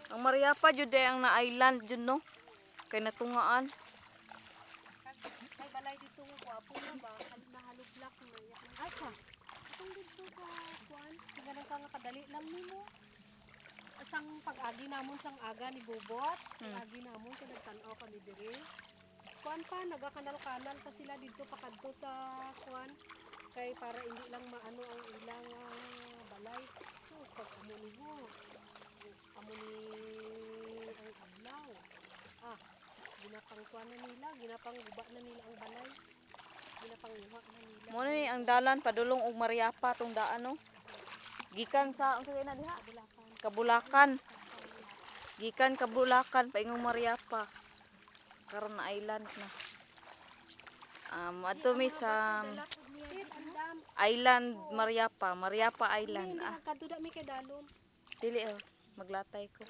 Ang Mariapa jud ay ang na-island jud no. Kay natungaan. Ay balay dito mo ko apo na ba nahalublak na ya. Asa? Itong dito sa kuan, ganun ka nga kadali lang nimo. Asang pag-agi namon sang aga ni Bubot, pag-agi namon kay nagtan-aw kami diri. Kuan pa nagakanal-kanal pa sila dito pakadto sa kuan kay para hindi lang maano ang ilang balay. So pag amo ni mo, amo ni ang adlaw. Ginapang kuan na nila, ginapang guba na nila ang balay. Ginapanguha na nila. Mo ni ang dalan padulong og Mariapa tong daan no. Gikan sa unsa kay na diha? Kabulakan. Gikan Kabulakan paingong Mariapa. Karon na island na. Adto mi sa Island Mariapa, Mariapa Island. Hindi nagkatuda mi kay dalom. Dili maglatay ko.